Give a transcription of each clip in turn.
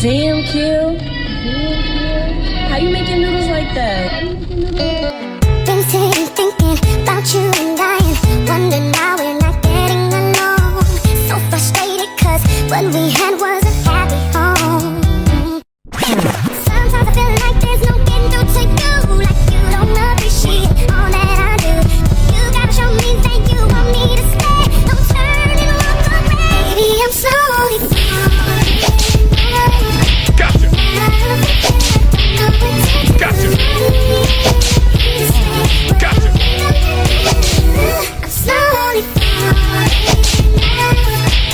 ZamQ? How you making noodles like that? Been sitting thinking about you and dying, wondering how we're not getting along. So frustrated cause what we had was a happy home. Sometimes I feel like there's no getting through to you, like you don't appreciate all that I do. You gotta show me that you want me to stay. Don't turn and walk away. Baby, I'm slowly falling. Gotcha. Gotcha. Gotcha. I'm slowly falling.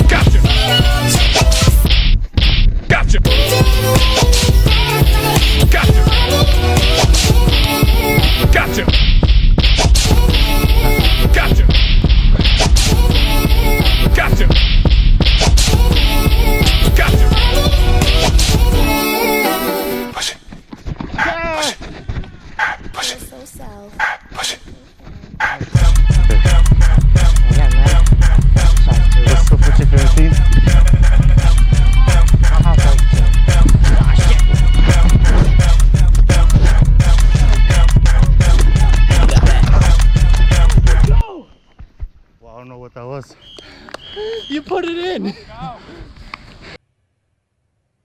Gotcha. Gotcha. Gotcha. Gotcha. Gotcha. Gotcha. Gotcha. Push it. Push it. Push it. So south. Push it. What's your favorite team? Well, I don't know what that was. You put it in.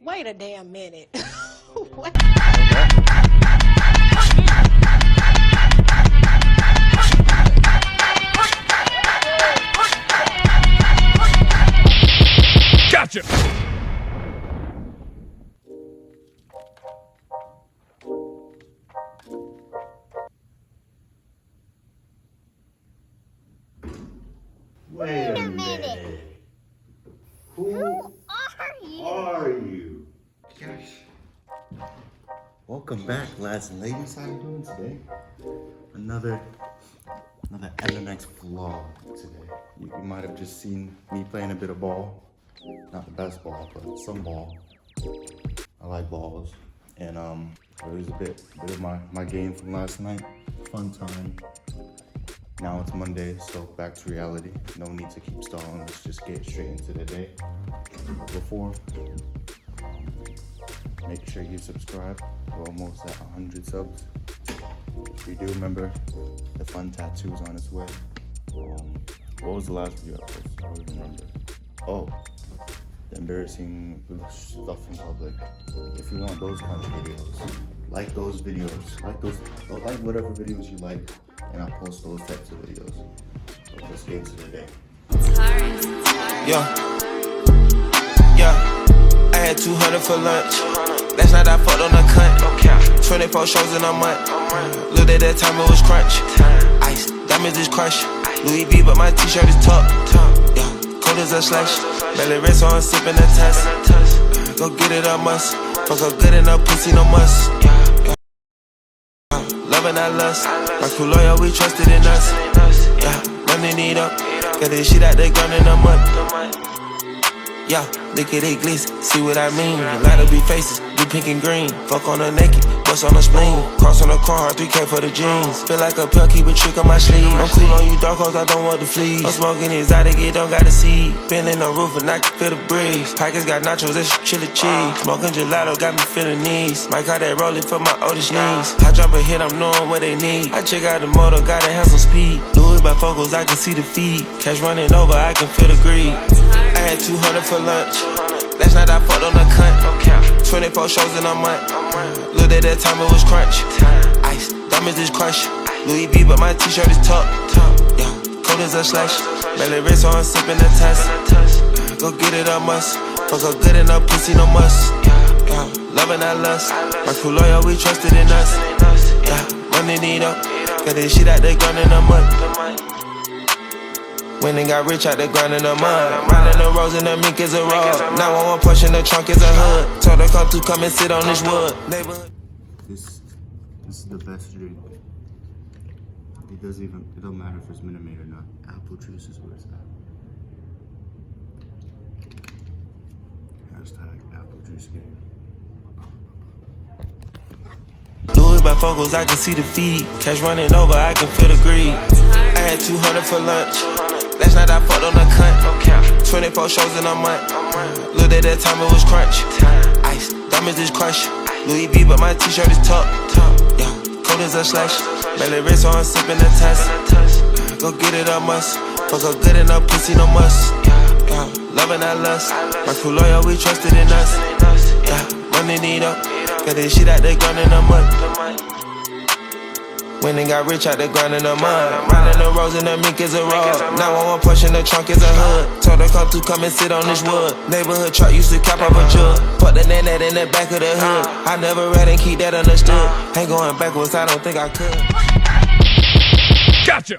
Wait a damn minute. What? Gotcha. Wait a minute. Who are you? Gosh. Welcome back, lads and ladies. How you doing today? Another MMX vlog today. You might have just seen me playing a bit of ball. Not the best ball, but some ball. I like balls. And it was a bit of my game from last night. Fun time. Now it's Monday, so back to reality. No need to keep stalling. Let's just get straight into the day. Before, make sure you subscribe. We're almost at 100 subs. If you do, remember the fun tattoo's on its way. What was the last video I posted? I don't even remember. Oh, the embarrassing stuff in public. If you want those kinds of videos, like those videos. Like whatever videos you like, and I'll post those types of videos. So let's get into the day. Yeah, I had 200 for lunch. Last night I fucked on a cunt. 24 shows in a month. Looked at that time, it was crunch. Ice, diamonds is crushed. Louis V, but my t-shirt is tucked. Yeah, cold as a slush. Belly wrist on, sipping a test. Go get it, I must. Fuck up good enough, pussy, no must. Love and I lust. My crew loyal, we trusted in us. Yeah, money need up. Got this shit out the ground in a month. Yeah, look at it glitz, see what I mean. A lot of big faces, blue, pink, and green. Fuck on her naked, bust on her spleen. Cross on the car, 3K for the jeans. Feel like a pill, keep a trick on my sleeve. I'm cool on you, dark hoes, I don't want to flee. I'm smoking exotic, it don't gotta see. Been in the roof and I can feel the breeze. Pockets got nachos, that's chili cheese. Smoking gelato, got me feeling knees. Might call that rolling for my oldest knees. I drop a hit, I'm knowing what they need. I check out the motor, gotta have some speed. Louis by focus, I can see the feed. Cash running over, I can feel the greed. I had 200 for lunch. Last night I fucked on a cunt. 24 shows in a month. Looked at that time, it was crunch. Ice, diamonds is crushed. Louis V, but my t-shirt is tucked. Yeah, cold as a slush. Belly wrist on, sipping a test. Go get it, I must. Fuck up good enough, pussy, no must. Yeah, loving our lust. My crew loyal, we trusted in us. Yeah, money need up. Got this shit out the ground in the mud. When they got rich out the ground in the mud. Riding the roads and the mink is a rug. 911 push in the trunk is a hood. Told her come and sit on this wood. Neighborhood. This is the best drink. It don't matter if it's Minute Maid or not. Apple juice is where it's at. Hashtag apple juice game. Louis bifocals, I can see the feed. Cash running over, I can feel the greed. I had 200 for lunch. Last night I fucked on a cunt. 24 shows in a month. Looked at that time, it was crunch. Ice, diamonds is crush. Louis V, but my t-shirt is tucked. Yeah, cold as a slush. Belly wrist, so I'm sipping the test. Go get it, I must. Fuck her good enough, pussy no must. Yeah, loving our lust. My crew loyal, we trusted in us. Yeah, money need up. Got this shit out the ground in the mud. When they got rich out the ground in the mud. Riding the roads and the mink is a rug. 911 push in the trunk is a hood. Told her come and sit on this wood. Neighborhood truck used to cap up a jug. Put the net in the back of the hood. I never read and keep that understood. Ain't going backwards, I don't think I could. Gotcha.